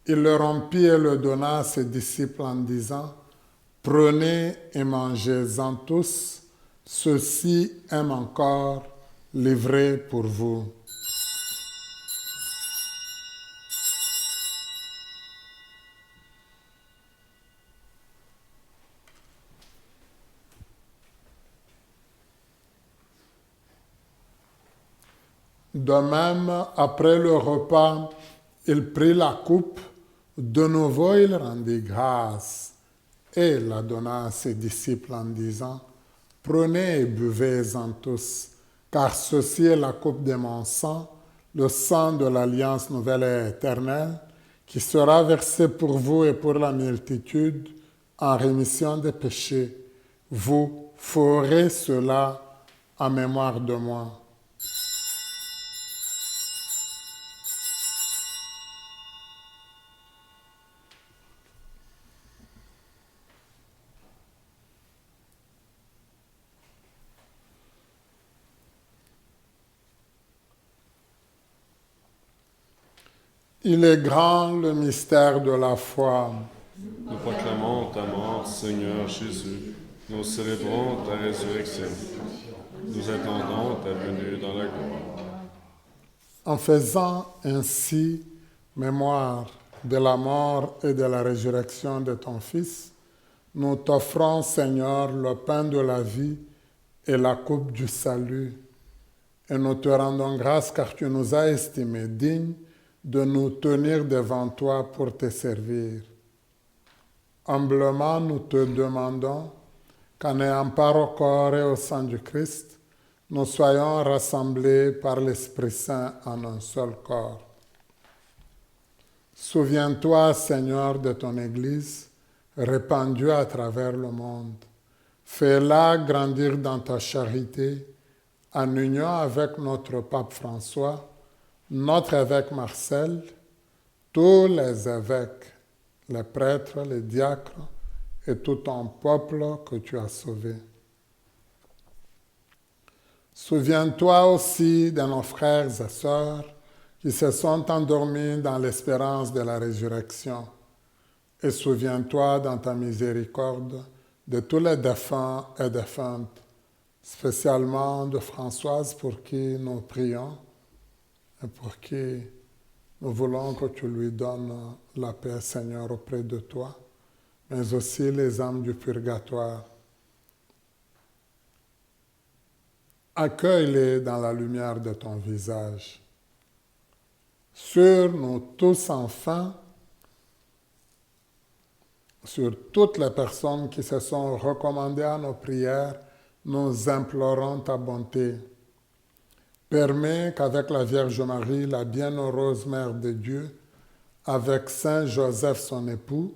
Il le rompit et le donna à ses disciples en disant, « Prenez et mangez-en tous, ceci est mon corps livré pour vous. » De même, après le repas, il prit la coupe, de nouveau il rendit grâce et la donna à ses disciples en disant, « Prenez et buvez-en tous, car ceci est la coupe de mon sang, le sang de l'alliance nouvelle et éternelle, qui sera versé pour vous et pour la multitude en rémission des péchés. Vous ferez cela en mémoire de moi. » Il est grand le mystère de la foi. Nous proclamons ta mort, Seigneur Jésus. Nous célébrons ta résurrection. Nous attendons ta venue dans la gloire. En faisant ainsi mémoire de la mort et de la résurrection de ton Fils, nous t'offrons, Seigneur, le pain de la vie et la coupe du salut. Et nous te rendons grâce car tu nous as estimés dignes de nous tenir devant toi pour te servir. Humblement, nous te demandons qu'en ayant part au corps et au sang du Christ, nous soyons rassemblés par l'Esprit Saint en un seul corps. Souviens-toi, Seigneur, de ton Église, répandue à travers le monde. Fais-la grandir dans ta charité, en union avec notre pape François, notre évêque Marcel, tous les évêques, les prêtres, les diacres et tout ton peuple que tu as sauvé. Souviens-toi aussi de nos frères et sœurs qui se sont endormis dans l'espérance de la résurrection. Et souviens-toi dans ta miséricorde de tous les défunts et défuntes, spécialement de Françoise pour qui nous prions et pour qui nous voulons que tu lui donnes la paix, Seigneur, auprès de toi, mais aussi les âmes du purgatoire. Accueille-les dans la lumière de ton visage. Sur nous tous enfin, sur toutes les personnes qui se sont recommandées à nos prières, nous implorons ta bonté. Permets qu'avec la Vierge Marie, la bienheureuse Mère de Dieu, avec Saint Joseph son époux,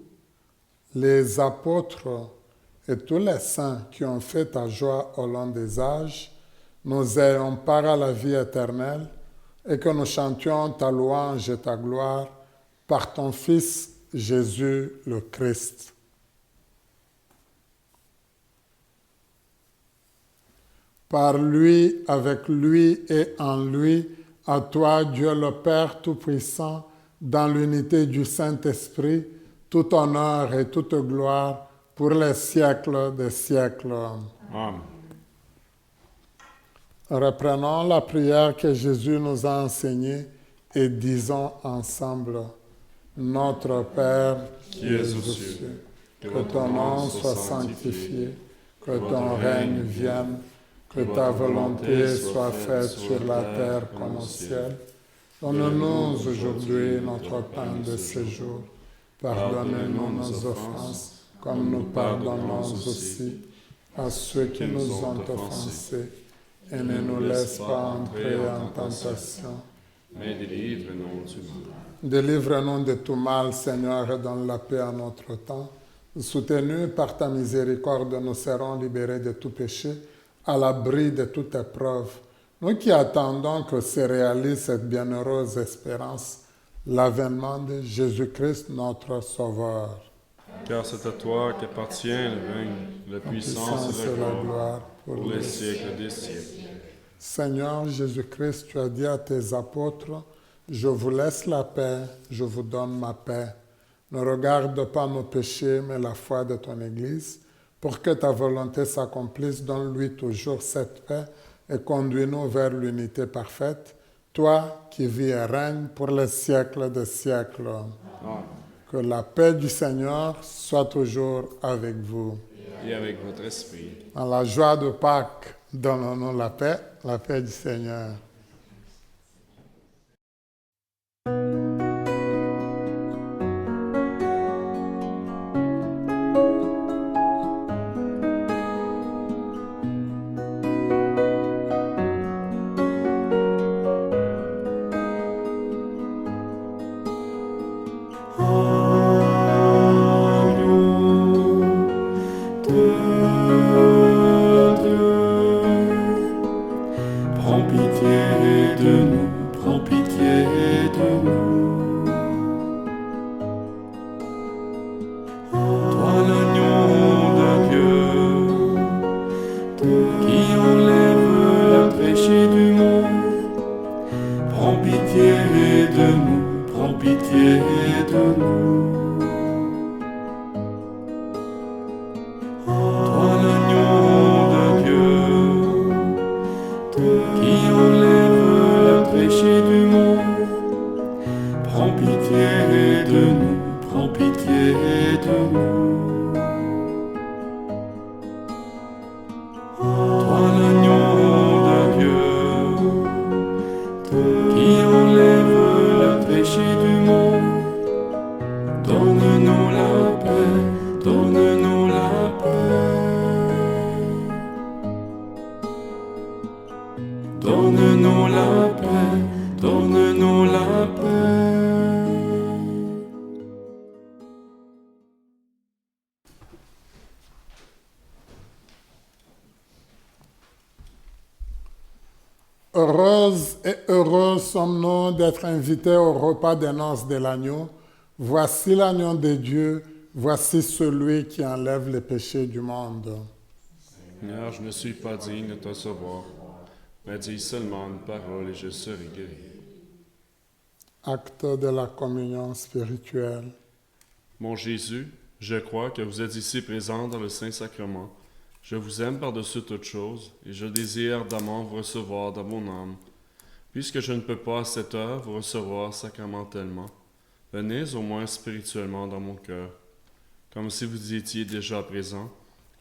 les apôtres et tous les saints qui ont fait ta joie au long des âges, nous ayons part à la vie éternelle et que nous chantions ta louange et ta gloire par ton Fils Jésus le Christ. Par lui, avec lui et en lui, à toi, Dieu le Père Tout-Puissant, dans l'unité du Saint-Esprit, tout honneur et toute gloire pour les siècles des siècles. Amen. Reprenons la prière que Jésus nous a enseignée et disons ensemble, Notre Père Qui es aux cieux, que ton nom soit sanctifié, que ton règne vienne, que ta volonté soit faite sur la terre comme au ciel. Donne-nous aujourd'hui notre pain de ce jour. Pardonnez-nous nos offenses, comme nous pardonnons aussi à ceux qui nous ont offensés. Et ne nous laisse pas entrer en tentation, mais délivre-nous du mal. Délivre-nous de tout mal, Seigneur, et donne la paix à notre temps. Soutenus par ta miséricorde, nous serons libérés de tout péché, à l'abri de toute épreuve. Nous qui attendons que se réalise cette bienheureuse espérance, l'avènement de Jésus-Christ, notre Sauveur. Car c'est à toi qu'appartient le règne, la puissance et la gloire pour les siècles des siècles. Seigneur Jésus-Christ, tu as dit à tes apôtres, je vous laisse la paix, je vous donne ma paix. Ne regarde pas nos péchés, mais la foi de ton Église. Pour que ta volonté s'accomplisse, donne-lui toujours cette paix et conduis-nous vers l'unité parfaite, toi qui vis et règnes pour les siècles des siècles. Amen. Que la paix du Seigneur soit toujours avec vous. Et avec votre esprit. Dans la joie de Pâques, donnons-nous la paix du Seigneur. Toi l'agneau Heureuses et heureux sommes-nous d'être invités au repas des noces de l'agneau. Voici l'agneau de Dieu, voici celui qui enlève les péchés du monde. Seigneur, je ne suis pas digne de te recevoir, mais dis seulement une parole et je serai guéri. Acte de la communion spirituelle. Mon Jésus, je crois que vous êtes ici présent dans le Saint-Sacrement. Je vous aime par-dessus toute chose et je désire ardemment vous recevoir dans mon âme. Puisque je ne peux pas à cette heure vous recevoir sacramentellement, venez au moins spirituellement dans mon cœur. Comme si vous étiez déjà présent,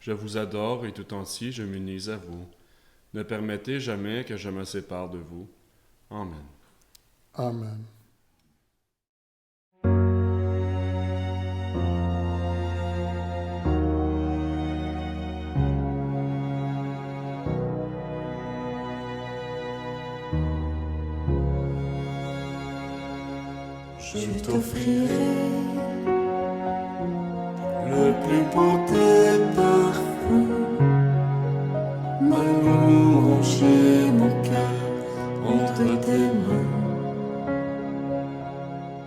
je vous adore et tout entier je m'unis à vous. Ne permettez jamais que je me sépare de vous. Amen. Amen. Je t'offrirai le plus beau des parfums, ma louange et mon cœur entre tes mains.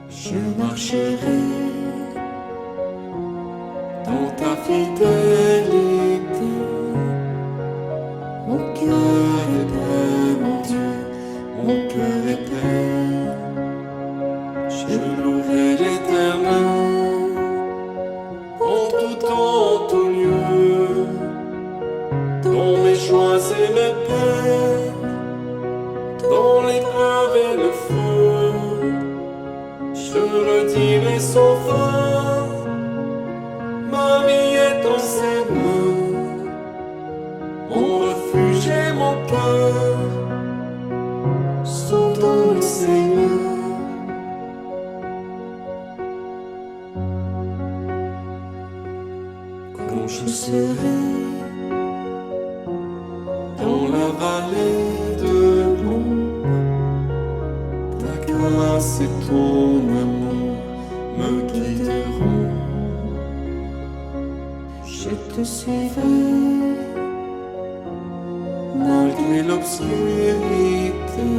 Je marcherai dans ta fidélité. Mon cœur est prêt, mon Dieu, mon cœur est prêt. Je louerai l'Éternel en tout temps, en tout lieu, dans mes joies et mes peines, dans l'épreuve et le feu. Je redirai sans fin, ma vie est en ses mains, mon refuge et mon cœur sont dans le Seigneur. Quand je serai dans la vallée de l'ombre, ta grâce et ton amour me guideront. Je te suivrai malgré l'obscurité.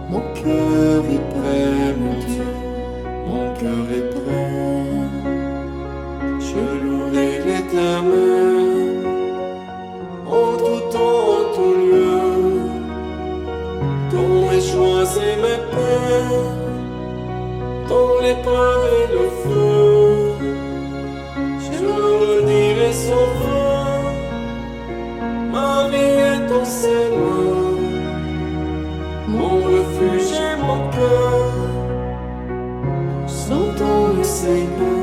Mon cœur est prêt, mon Dieu, mon cœur est prêt. Je louerai l'Éternel en tout temps, en tout lieu, dans mes joies et mes peines, dans l'épreuve et le feu. Je redirai sans fin, ma vie est en ses mains, mon refuge et mon cœur sont dans le Seigneur.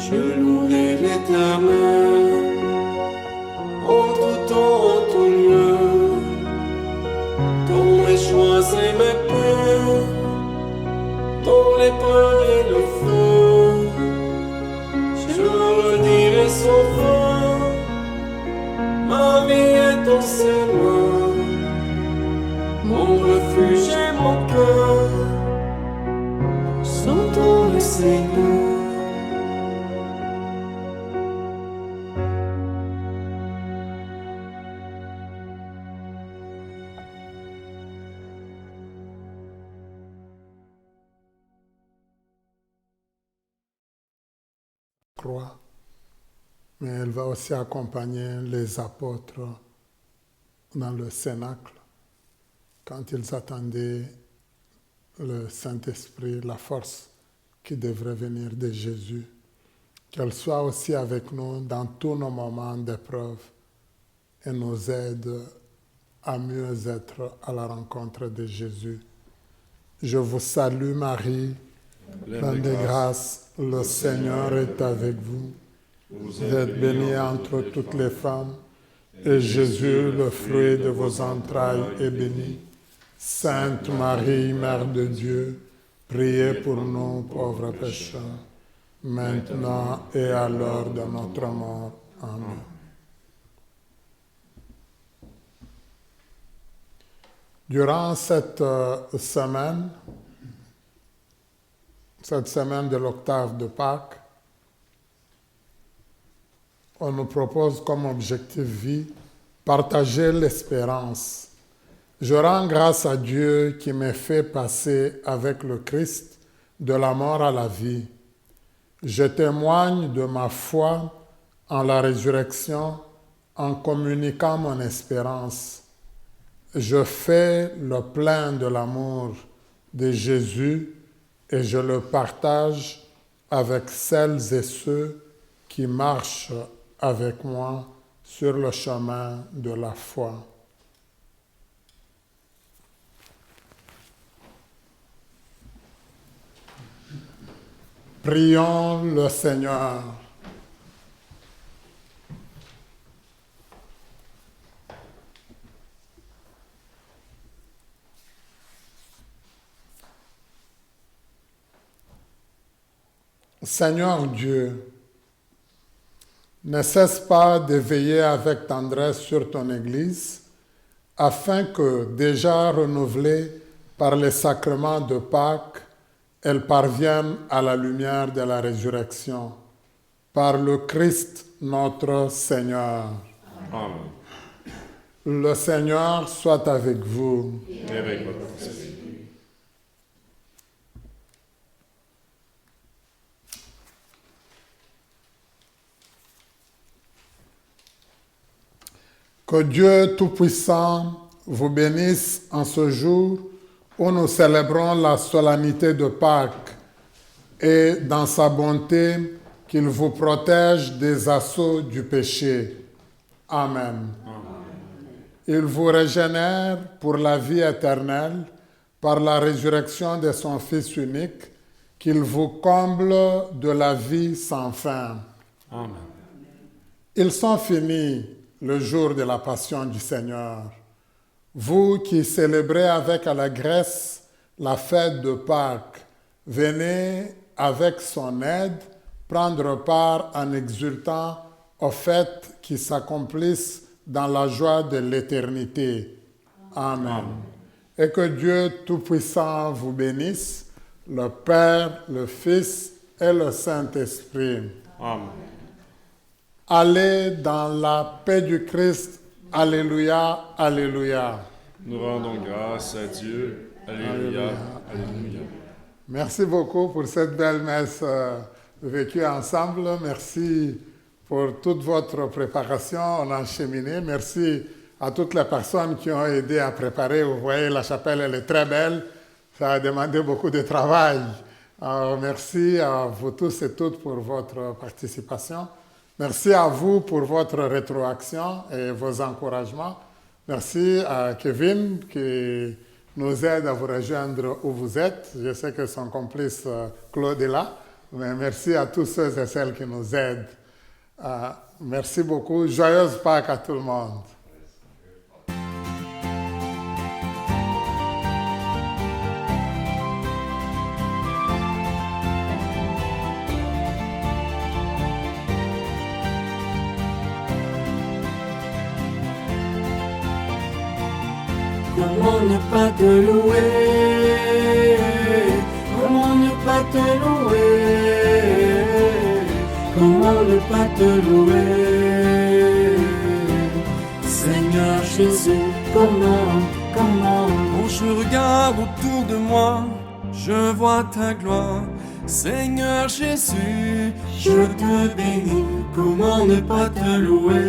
Je louerai l'Éternel en tout temps, en tout lieu, dans mes joies et mes peines, dans l'épreuve et le feu. Je redirai sans fin, ma vie est en ses mains, mon refuge et mon cœur sont dans le Seigneur. Croix, mais elle va aussi accompagner les apôtres dans le Cénacle quand ils attendaient le Saint-Esprit, la force qui devrait venir de Jésus. Qu'elle soit aussi avec nous dans tous nos moments d'épreuve et nous aide à mieux être à la rencontre de Jésus. Je vous salue Marie, pleine de grâce, le Seigneur est avec vous. Vous êtes bénie entre toutes les femmes, et Jésus, le fruit de vos entrailles, est béni. Sainte Marie, Mère de Dieu, priez pour nous pauvres pécheurs, maintenant et à l'heure de notre mort. Amen. Durant cette semaine de l'octave de Pâques, on nous propose comme objectif vie partager l'espérance. Je rends grâce à Dieu qui m'a fait passer avec le Christ de la mort à la vie. Je témoigne de ma foi en la résurrection en communiquant mon espérance. Je fais le plein de l'amour de Jésus et je le partage avec celles et ceux qui marchent avec moi sur le chemin de la foi. Prions le Seigneur. Seigneur Dieu, ne cesse pas de veiller avec tendresse sur ton Église, afin que, déjà renouvelée par les sacrements de Pâques, elle parvienne à la lumière de la résurrection. Par le Christ notre Seigneur. Amen. Le Seigneur soit avec vous. Et avec votre esprit. Que Dieu Tout-Puissant vous bénisse en ce jour où nous célébrons la solennité de Pâques et dans sa bonté qu'il vous protège des assauts du péché. Amen. Il vous régénère pour la vie éternelle par la résurrection de son Fils unique, qu'il vous comble de la vie sans fin. Amen. Ils sont finis le jour de la passion du Seigneur. Vous qui célébrez avec allégresse la fête de Pâques, venez avec son aide prendre part en exultant aux fêtes qui s'accomplissent dans la joie de l'éternité. Amen. Et que Dieu Tout-Puissant vous bénisse, le Père, le Fils et le Saint-Esprit. Amen. Allez dans la paix du Christ. Alléluia, alléluia. Nous rendons grâce à Dieu. Alléluia, alléluia. Merci beaucoup pour cette belle messe vécue ensemble. Merci pour toute votre préparation. On a cheminé. Merci à toutes les personnes qui ont aidé à préparer. Vous voyez, la chapelle, elle est très belle. Ça a demandé beaucoup de travail. Alors, merci à vous tous et toutes pour votre participation. Merci à vous pour votre rétroaction et vos encouragements. Merci à Kevin qui nous aide à vous rejoindre où vous êtes. Je sais que son complice Claude est là, mais merci à tous ceux et celles qui nous aident. Merci beaucoup. Joyeuse Pâques à tout le monde. Comment ne pas te louer? Comment ne pas te louer? Comment ne pas te louer? Seigneur Jésus, comment? Quand je regarde autour de moi, je vois ta gloire. Seigneur Jésus, Je te bénis, comment ne pas te louer?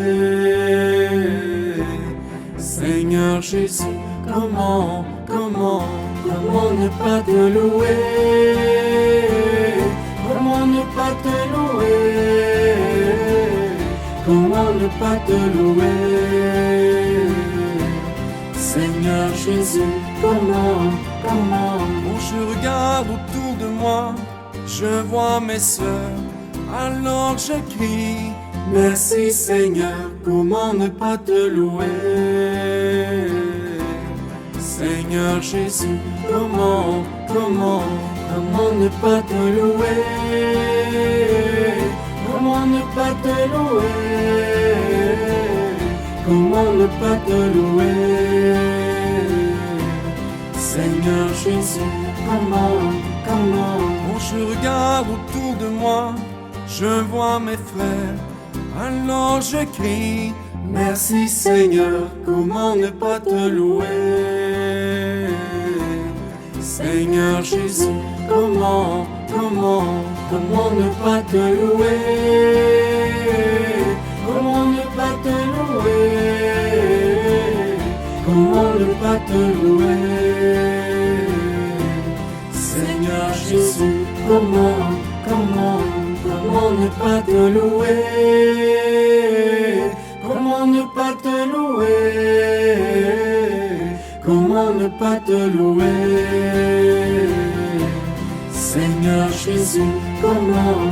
Seigneur Jésus, comment ne pas te louer? Comment ne pas te louer? Comment ne pas te louer? Seigneur Jésus, comment? quand je regarde autour de moi, je vois mes sœurs. Alors je crie, Merci Seigneur, comment ne pas te louer? Seigneur Jésus, comment ne pas te louer? Comment ne pas te louer? Comment ne pas te louer? Seigneur Jésus, comment? Quand je regarde autour de moi, je vois mes frères, alors je crie, merci Seigneur, comment ne pas te louer? Seigneur Jésus, comment ne pas te louer? Comment ne pas te louer? Comment ne pas te louer? Seigneur Jésus, comment ne pas te louer? Comment ne pas te louer? Comment ne pas te louer? Seigneur Jésus, comment